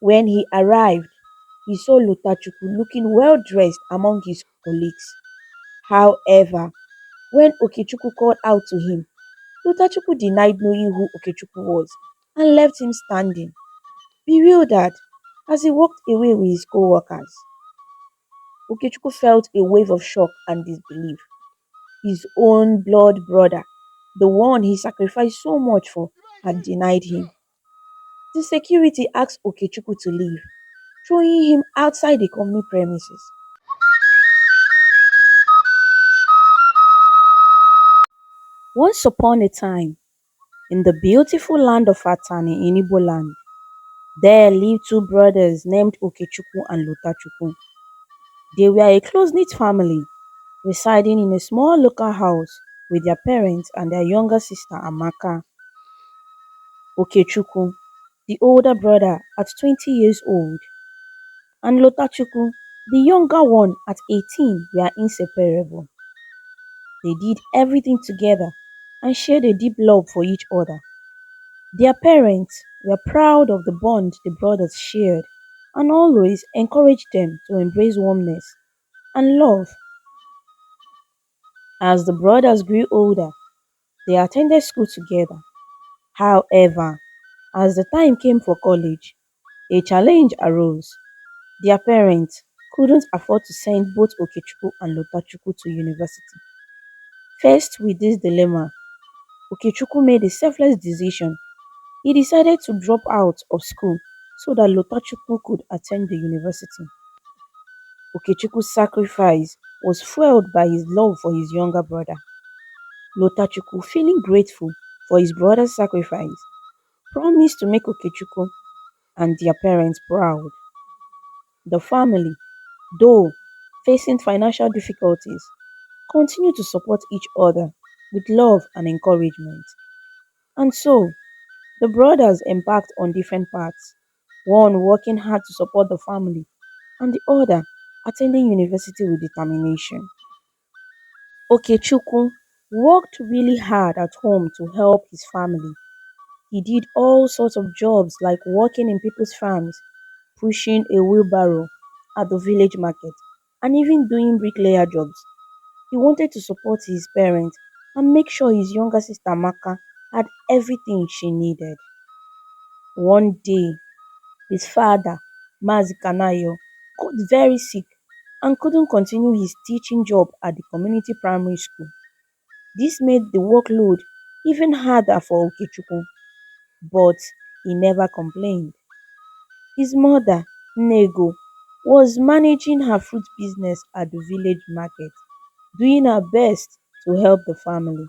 When he arrived, he saw Lotachukwu looking well dressed among his colleagues. However, when Okechukwu called out to him, Lotachukwu denied knowing who Okechukwu was and left him standing, bewildered, as he walked away with his co-workers. Okechukwu felt a wave of shock and disbelief. His own blood brother, the one he sacrificed so much for, had denied him. The security asked Okechukwu to leave, throwing him outside the company premises. Once upon a time, in the beautiful land of Atani in Igbo land, there lived two brothers named Okechukwu and Lotachukwu. They were a close-knit family, residing in a small local house with their parents and their younger sister Amaka. Okechukwu, the older brother at 20 years old, and Lotachukwu, the younger one at 18, were inseparable. They did everything together and shared a deep love for each other. Their parents were proud of the bond the brothers shared and always encouraged them to embrace warmness and love. As the brothers grew older, they attended school together. However, as the time came for college, a challenge arose. Their parents couldn't afford to send both Okechukwu and Lotachukwu to university. Faced with this dilemma, Okechukwu made a selfless decision. He decided to drop out of school so that Lotachukwu could attend the university. Okechukwu's sacrifice was fueled by his love for his younger brother. Lotachukwu, feeling grateful for his brother's sacrifice, promised to make Okechukwu and their parents proud. The family, though facing financial difficulties, continued to support each other with love and encouragement. And so, the brothers embarked on different paths, one working hard to support the family, and the other attending university with determination. Okechukwu worked really hard at home to help his family. He did all sorts of jobs like working in people's farms, pushing a wheelbarrow at the village market, and even doing bricklayer jobs. He wanted to support his parents and make sure his younger sister Maka had everything she needed. One day, his father, Mazikanayo, got very sick and couldn't continue his teaching job at the community primary school. This made the workload even harder for Okechukwu, but he never complained. His mother, Nego, was managing her fruit business at the village market, doing her best to help the family.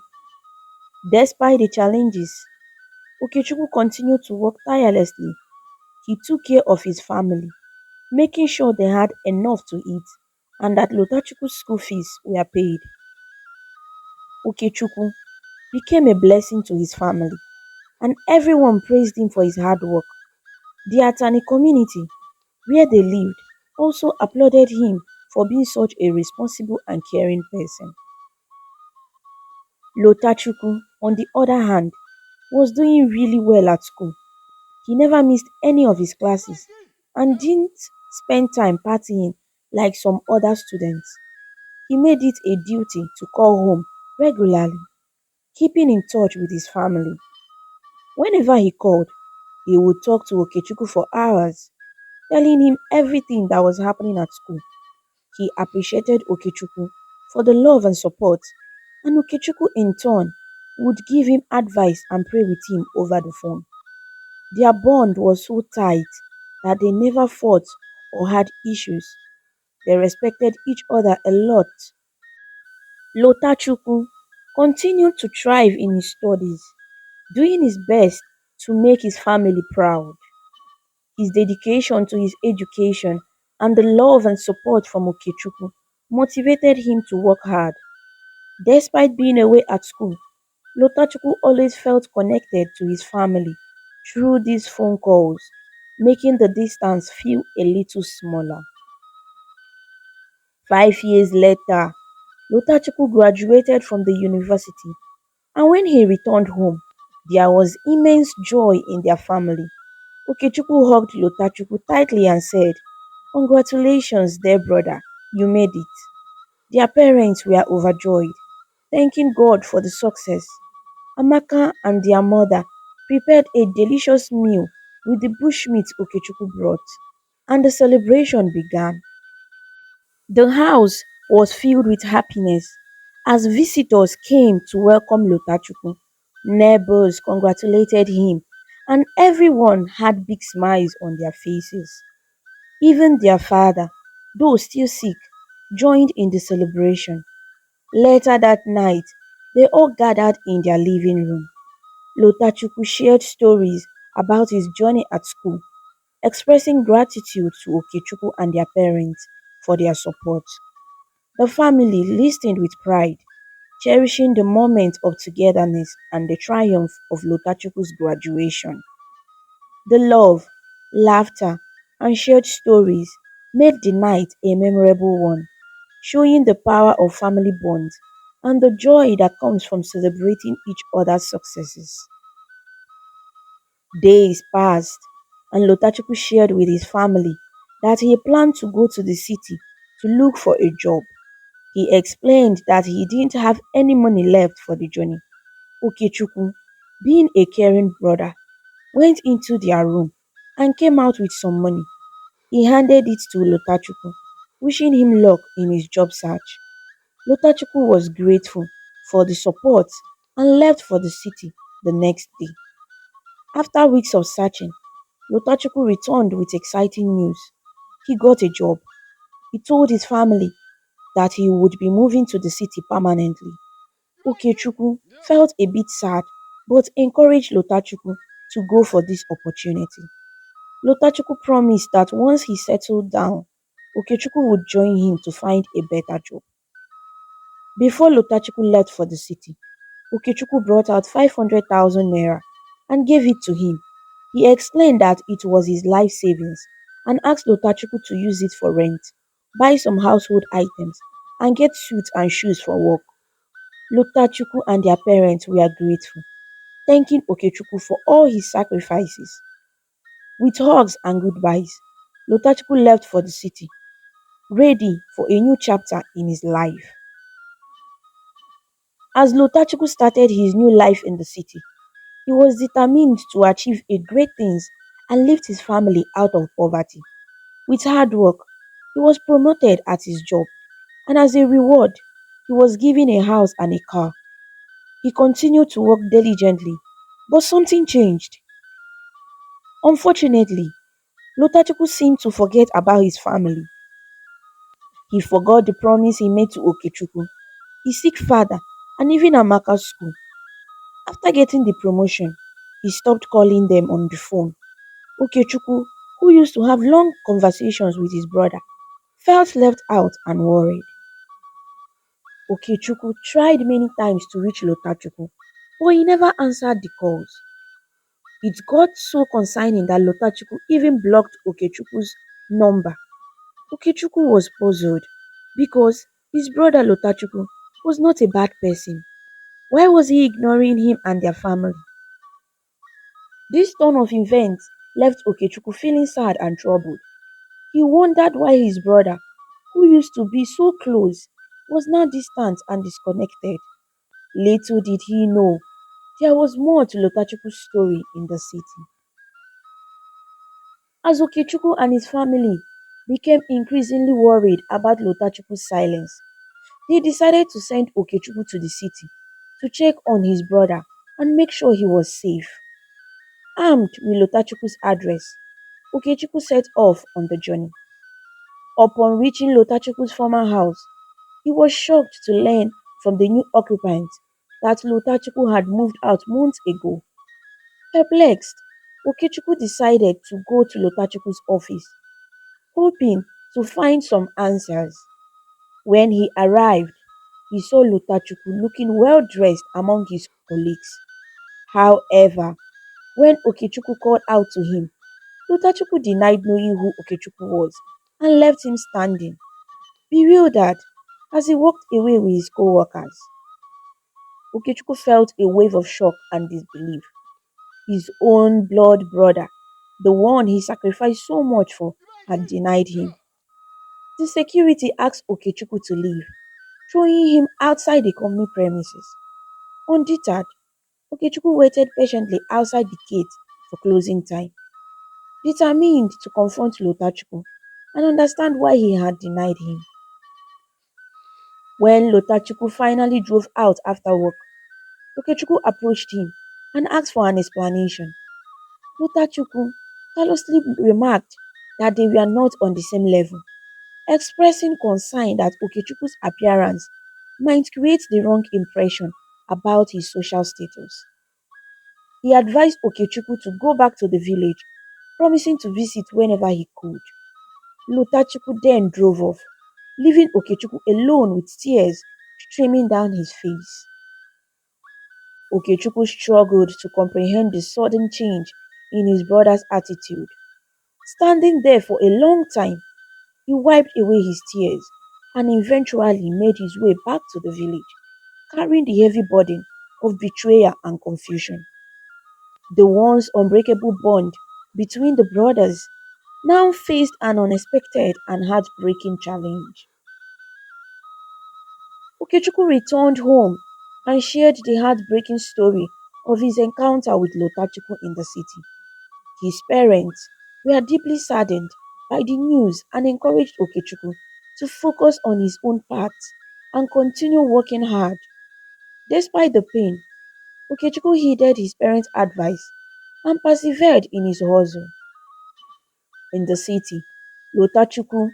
Despite the challenges, Okechukwu continued to work tirelessly. He took care of his family, making sure they had enough to eat and that Lotachukwu's school fees were paid. Okechukwu became a blessing to his family, and everyone praised him for his hard work. The Atani community, where they lived, also applauded him for being such a responsible and caring person. Lotachukwu, on the other hand, was doing really well at school. He never missed any of his classes and didn't spend time partying like some other students. He made it a duty to call home regularly, keeping in touch with his family. Whenever he called, he would talk to Okechukwu for hours, telling him everything that was happening at school. He appreciated Okechukwu for the love and support, and Okechukwu in turn would give him advice and pray with him over the phone. Their bond was so tight that they never fought or had issues. They respected each other a lot. Lotachukwu continued to thrive in his studies, doing his best to make his family proud. His dedication to his education and the love and support from Okechukwu motivated him to work hard. Despite being away at school, Lotachukwu always felt connected to his family through these phone calls, making the distance feel a little smaller. 5 years later, Lotachukwu graduated from the university, and when he returned home, there was immense joy in their family. Okechukwu hugged Lotachukwu tightly and said, "Congratulations, dear brother, you made it." Their parents were overjoyed, thanking God for the success. Amaka and their mother prepared a delicious meal with the bushmeat Okechukwu brought, and the celebration began. The house was filled with happiness as visitors came to welcome Lotachukwu. Neighbors congratulated him, and everyone had big smiles on their faces. Even their father, though still sick, joined in the celebration. Later that night, they all gathered in their living room. Lotachukwu shared stories about his journey at school, expressing gratitude to Okechukwu and their parents for their support. The family listened with pride, cherishing the moment of togetherness and the triumph of Lotachukwu's graduation. The love, laughter, and shared stories made the night a memorable one, showing the power of family bonds and the joy that comes from celebrating each other's successes. Days passed, and Lotachukwu shared with his family that he planned to go to the city to look for a job. He explained that he didn't have any money left for the journey. Okechukwu, being a caring brother, went into their room and came out with some money. He handed it to Lotachukwu, wishing him luck in his job search. Lotachukwu was grateful for the support and left for the city the next day. After weeks of searching, Lotachukwu returned with exciting news. He got a job. He told his family that he would be moving to the city permanently. Okechukwu felt a bit sad but encouraged Lotachukwu to go for this opportunity. Lotachukwu promised that once he settled down, Okechukwu would join him to find a better job. Before Lotachukwu left for the city, Okechukwu brought out 500,000 naira and gave it to him. He explained that it was his life savings and asked Lotachukwu to use it for rent, buy some household items, and get suits and shoes for work. Lotachukwu and their parents were grateful, thanking Okechukwu for all his sacrifices. With hugs and goodbyes, Lotachukwu left for the city, ready for a new chapter in his life. As Lotachukwu started his new life in the city, he was determined to achieve a great things and lift his family out of poverty. With hard work, he was promoted at his job, and as a reward, he was given a house and a car. He continued to work diligently, but something changed. Unfortunately, Lotachukwu seemed to forget about his family. He forgot the promise he made to Okechukwu, his sick father, and even Amaka's school. After getting the promotion, he stopped calling them on the phone. Okechukwu, who used to have long conversations with his brother, felt left out and worried. Okechukwu tried many times to reach Lotachukwu, but he never answered the calls. It got so concerning that Lotachukwu even blocked Okechukwu's number. Okechukwu was puzzled because his brother Lotachukwu was not a bad person. Why was he ignoring him and their family? This turn of events left Okechukwu feeling sad and troubled. He wondered why his brother, who used to be so close, was now distant and disconnected. Little did he know, there was more to Lotachukwu's story in the city. As Okechukwu and his family became increasingly worried about Lotachukwu's silence, they decided to send Okechukwu to the city to check on his brother and make sure he was safe. Armed with Lotachukwu's address, Okechukwu set off on the journey. Upon reaching Lotachukwu's former house, he was shocked to learn from the new occupants that Lotachukwu had moved out months ago. Perplexed, Okechukwu decided to go to Lotachukwu's office, hoping to find some answers. When he arrived, he saw Lotachukwu looking well dressed among his colleagues. However, when Okechukwu called out to him, Lotachukwu denied knowing who Okechukwu was and left him standing, bewildered, as he walked away with his co-workers. Okechukwu felt a wave of shock and disbelief. His own blood brother, The one he sacrificed so much for had denied him. The security asked Okechukwu to leave, throwing him outside the company premises. Undeterred, Okechukwu waited patiently outside the gate for closing time, determined to confront Lotachukwu and understand why he had denied him. When Lotachukwu finally drove out after work, Okechukwu approached him and asked for an explanation. Lotachukwu callously remarked that they were not on the same level, expressing concern that Okechukwu's appearance might create the wrong impression about his social status. He advised Okechukwu to go back to the village, promising to visit whenever he could. Lotachukwu then drove off, leaving Okechukwu alone with tears streaming down his face. Okechukwu struggled to comprehend the sudden change in his brother's attitude. Standing there for a long time, he wiped away his tears and eventually made his way back to the village, carrying the heavy burden of betrayal and confusion. The once unbreakable bond between the brothers now faced an unexpected and heartbreaking challenge. Okechukwu returned home and shared the heartbreaking story of his encounter with Lotachukwu in the city. His parents were deeply saddened by the news and encouraged Okechukwu to focus on his own path and continue working hard. Despite the pain, Okechukwu heeded his parents' advice and persevered in his hustle. In the city, Lotachukwu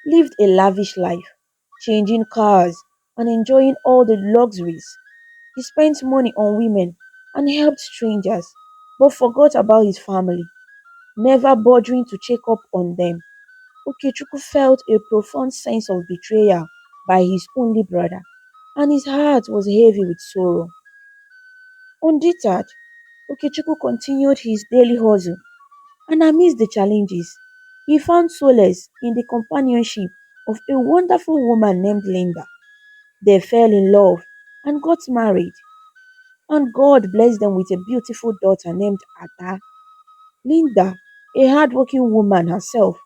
lived a lavish life, changing cars and enjoying all the luxuries. He spent money on women and helped strangers, but forgot about his family, never bothering to check up on them. Okechukwu felt a profound sense of betrayal by his only brother, and his heart was heavy with sorrow. Undeterred, Okechukwu continued his daily hustle, and amidst the challenges, he found solace in the companionship of a wonderful woman named Linda. They fell in love and got married, and God blessed them with a beautiful daughter named Ada. Linda, a hardworking woman herself,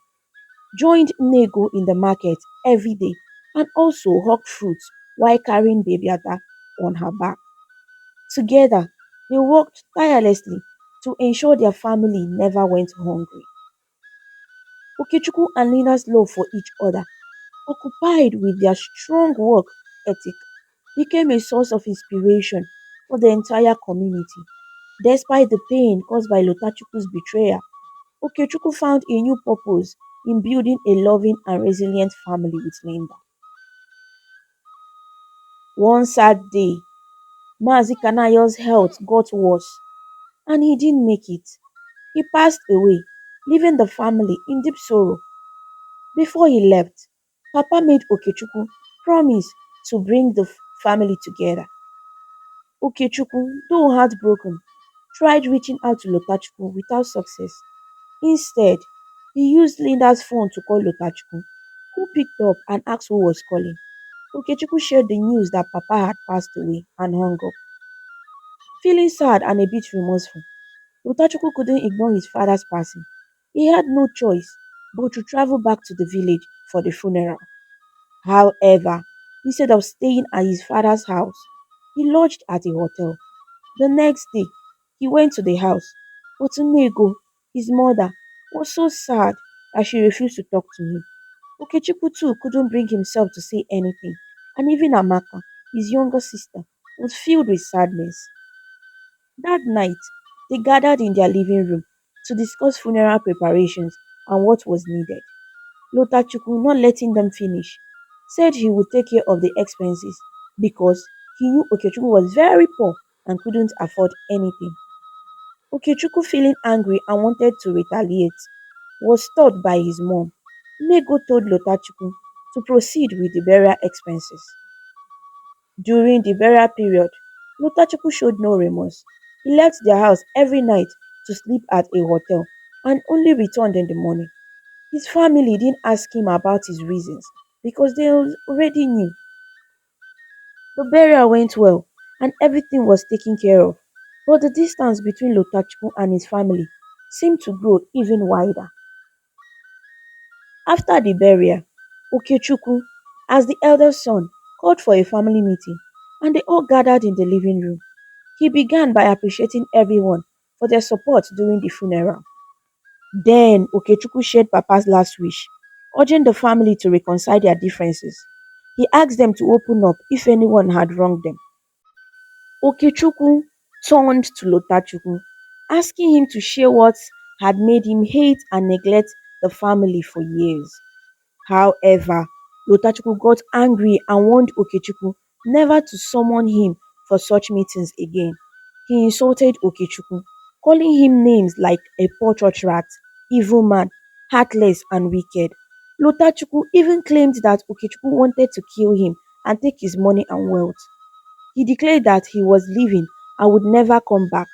joined Nego in the market every day and also hawked fruits while carrying baby Ada on her back. Together, they worked tirelessly to ensure their family never went hungry. Okechukwu and Lina's love for each other, occupied with their strong work ethic, became a source of inspiration for the entire community. Despite the pain caused by Lotachukwu's betrayal, Okechukwu found a new purpose in building a loving and resilient family with Linda. One sad day, Mazi Kanayo's health got worse and he didn't make it. He passed away, leaving the family in deep sorrow. Before he left, Papa made Okechukwu promise to bring the family together. Okechukwu, though heartbroken, tried reaching out to Lotachukwu without success. Instead, he used Linda's phone to call Lotachukwu, who picked up and asked who was calling. Okechukwu shared the news that Papa had passed away and hung up. Feeling sad and a bit remorseful, Lotachukwu couldn't ignore his father's passing. He had no choice but to travel back to the village for the funeral. However, instead of staying at his father's house, he lodged at a hotel. The next day, he went to the house, but Nego, his mother, was so sad that she refused to talk to him. Okechukwu too couldn't bring himself to say anything, and even Amaka, his younger sister, was filled with sadness. That night, they gathered in their living room to discuss funeral preparations and what was needed. Lotachukwu, not letting them finish, said he would take care of the expenses because he knew Okechukwu was very poor and couldn't afford anything. Okechukwu, feeling angry and wanted to retaliate, was stopped by his mom. Nego told Lotachukwu to proceed with the burial expenses. During the burial period, Lotachukwu showed no remorse. He left their house every night to sleep at a hotel and only returned in the morning. His family didn't ask him about his reasons because they already knew. The burial went well and everything was taken care of. But the distance between Lotachukwu and his family seemed to grow even wider. After the burial, Okechukwu, as the eldest son, called for a family meeting and they all gathered in the living room. He began by appreciating everyone for their support during the funeral. Then Okechukwu shared Papa's last wish, urging the family to reconcile their differences. He asked them to open up if anyone had wronged them. Okechukwu turned to Lotachukwu, asking him to share what had made him hate and neglect the family for years. However, Lotachukwu got angry and warned Okechukwu never to summon him for such meetings again. He insulted Okechukwu, calling him names like a poor church rat, evil man, heartless, and wicked. Lotachukwu even claimed that Okechukwu wanted to kill him and take his money and wealth. He declared that he was leaving and would never come back,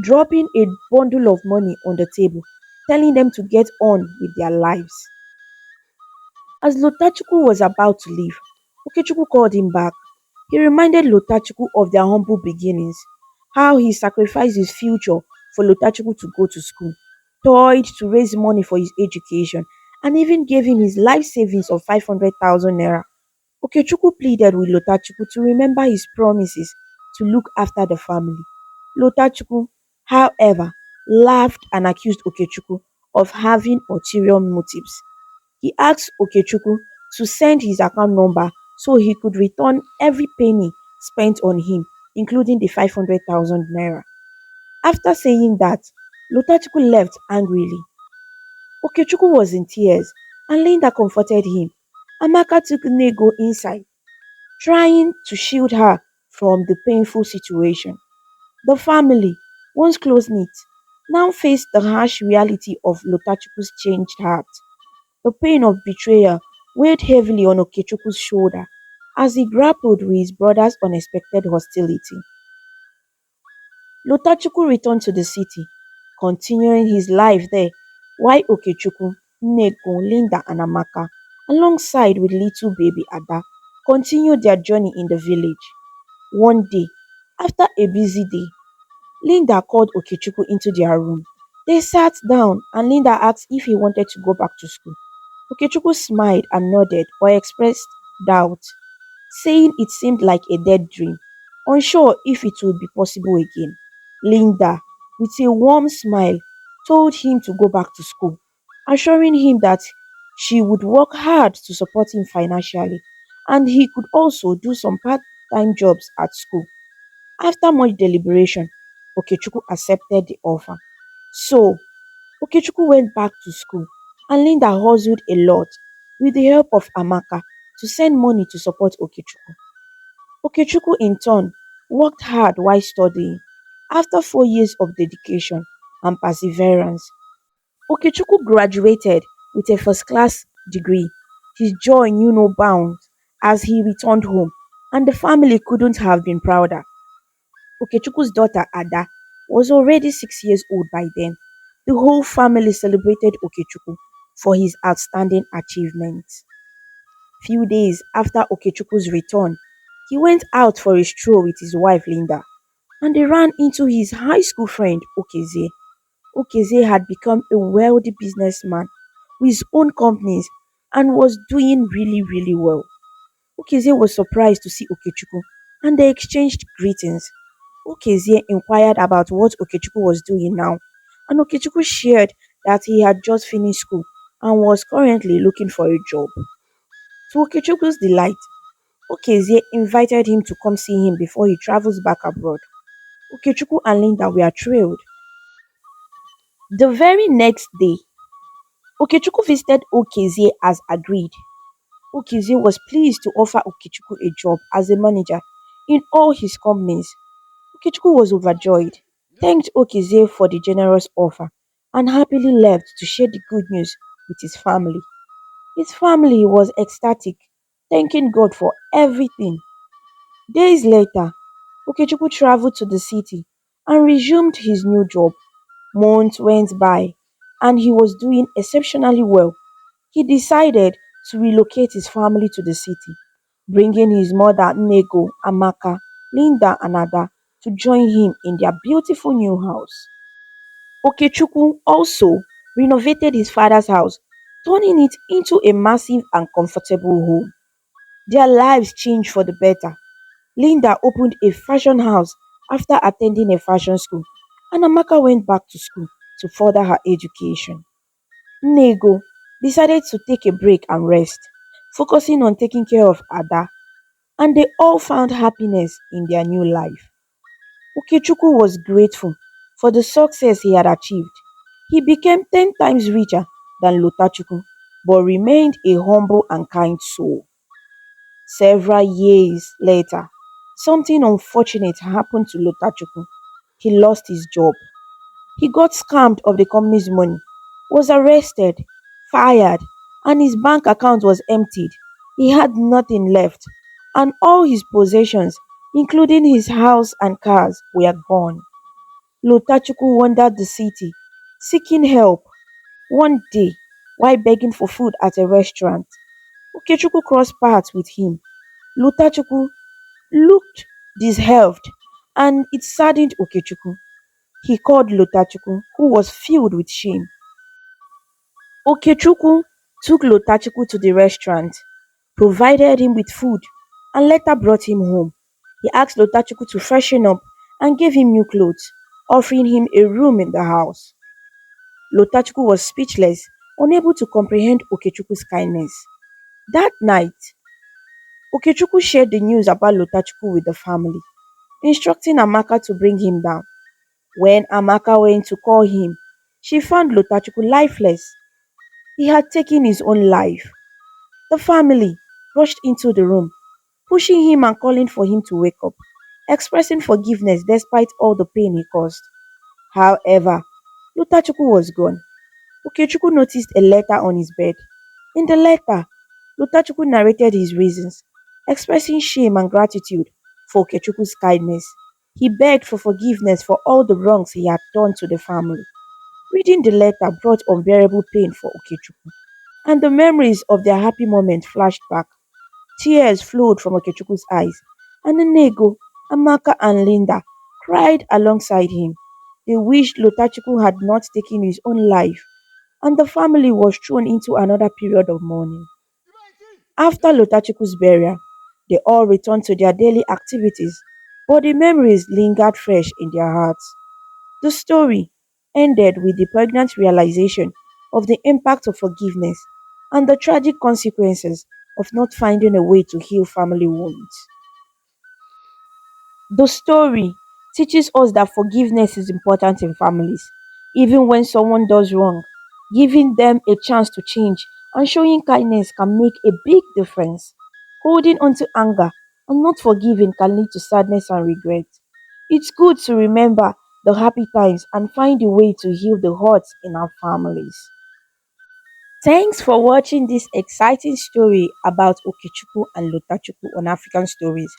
dropping a bundle of money on the table, telling them to get on with their lives. As Lotachukwu was about to leave, Okechukwu called him back. He reminded Lotachukwu of their humble beginnings, how he sacrificed his future for Lotachukwu to go to school, toiled to raise money for his education, and even gave him his life savings of 500,000 naira. Okechukwu pleaded with Lotachukwu to remember his promises to look after the family. Lotachukwu, however, laughed and accused Okechukwu of having ulterior motives. He asked Okechukwu to send his account number so he could return every penny spent on him, including the 500,000 naira. After saying that, Lotachukwu left angrily. Okechukwu was in tears and Linda comforted him. Amaka took Nego inside, trying to shield her from the painful situation. The family, once close knit, now faced the harsh reality of Lotachukwu's changed heart. The pain of betrayal weighed heavily on Okechukwu's shoulder as he grappled with his brother's unexpected hostility. Lotachukwu returned to the city, continuing his life there, while Okechukwu, Nneko, Linda, and Amaka, alongside with little baby Ada, continued their journey in the village. One day, after a busy day, Linda called Okechukwu into their room. They sat down and Linda asked if he wanted to go back to school. Okechukwu smiled and nodded but expressed doubt, saying it seemed like a dead dream, unsure if it would be possible again. Linda, with a warm smile, told him to go back to school, assuring him that she would work hard to support him financially and he could also do some part time jobs at school. After much deliberation, Okechukwu accepted the offer. So, Okechukwu went back to school and Linda hustled a lot with the help of Amaka to send money to support Okechukwu. Okechukwu in turn worked hard while studying. After 4 years of dedication and perseverance, Okechukwu graduated with a first class degree. His joy knew no bounds as he returned home, and the family couldn't have been prouder. Okechukwu's daughter Ada was already 6 years old by then. The whole family celebrated Okechukwu for his outstanding achievements. Few days after Okechukwu's return, he went out for a stroll with his wife Linda and they ran into his high school friend Okeze. Okeze had become a wealthy businessman with his own companies and was doing really well. Okeze was surprised to see Okechukwu and they exchanged greetings. Okeze inquired about what Okechukwu was doing now, and Okechukwu shared that he had just finished school and was currently looking for a job. To Okechukwu's delight, Okeze invited him to come see him before he travels back abroad. Okechukwu and Linda were thrilled. The very next day, Okechukwu visited Okeze as agreed. Okeze was pleased to offer Okechukwu a job as a manager in all his companies. Okechukwu was overjoyed, thanked Okeze for the generous offer, and happily left to share the good news with his family. His family was ecstatic, thanking God for everything. Days later, Okechukwu traveled to the city and resumed his new job. Months went by, and he was doing exceptionally well. He decided to relocate his family to the city, bringing his mother Nego, Amaka, Linda, and Ada to join him in their beautiful new house. Okechukwu also renovated his father's house, turning it into a massive and comfortable home. Their lives changed for the better. Linda opened a fashion house after attending a fashion school, and Amaka went back to school to further her education. Nego decided to take a break and rest, focusing on taking care of Ada, and they all found happiness in their new life. Okechukwu was grateful for the success he had achieved. He became 10 times richer than Lotachukwu, but remained a humble and kind soul. Several years later, something unfortunate happened to Lotachukwu. He lost his job. He got scammed of the company's money, was arrested, fired, and his bank account was emptied. He had nothing left, and all his possessions, including his house and cars, were gone. Lotachukwu wandered the city, seeking help. One day, while begging for food at a restaurant, Okechukwu crossed paths with him. Lotachukwu looked disheveled, and it saddened Okechukwu. He called Lotachukwu, who was filled with shame. Okechukwu took Lotachukwu to the restaurant, provided him with food, and later brought him home. He asked Lotachukwu to freshen up and gave him new clothes, offering him a room in the house. Lotachukwu was speechless, unable to comprehend Okechukwu's kindness. That night, Okechukwu shared the news about Lotachukwu with the family, instructing Amaka to bring him down. When Amaka went to call him, she found Lotachukwu lifeless. He had taken his own life. The family rushed into the room, pushing him and calling for him to wake up, expressing forgiveness despite all the pain he caused. However, Lotachukwu was gone. Okechukwu noticed a letter on his bed. In the letter, Lotachukwu narrated his reasons, expressing shame and gratitude for Okechukwu's kindness. He begged for forgiveness for all the wrongs he had done to the family. Reading the letter brought unbearable pain for Okechukwu, and the memories of their happy moment flashed back. Tears flowed from Okechukwu's eyes, and Nego, Amaka, and Linda cried alongside him. They wished Lotachukwu had not taken his own life, and the family was thrown into another period of mourning. After Lotachukwu's burial, they all returned to their daily activities, but the memories lingered fresh in their hearts. The story ended with the poignant realization of the impact of forgiveness and the tragic consequences of not finding a way to heal family wounds. The story teaches us that forgiveness is important in families, even when someone does wrong. Giving them a chance to change and showing kindness can make a big difference. Holding on to anger and not forgiving can lead to sadness and regret. It's good to remember the happy times and find a way to heal the hurts in our families. Thanks for watching this exciting story about Okechukwu and Lotachukwu on African Stories.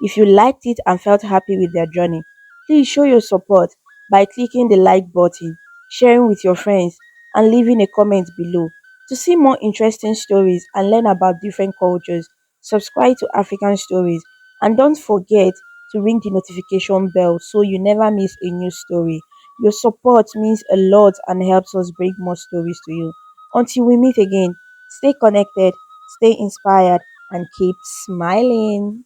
If you liked it and felt happy with their journey, please show your support by clicking the like button, sharing with your friends, and leaving a comment below. To see more interesting stories and learn about different cultures, subscribe to African Stories and don't forget to ring the notification bell so you never miss a new story. Your support means a lot and helps us bring more stories to you. Until we meet again, stay connected, stay inspired, and keep smiling.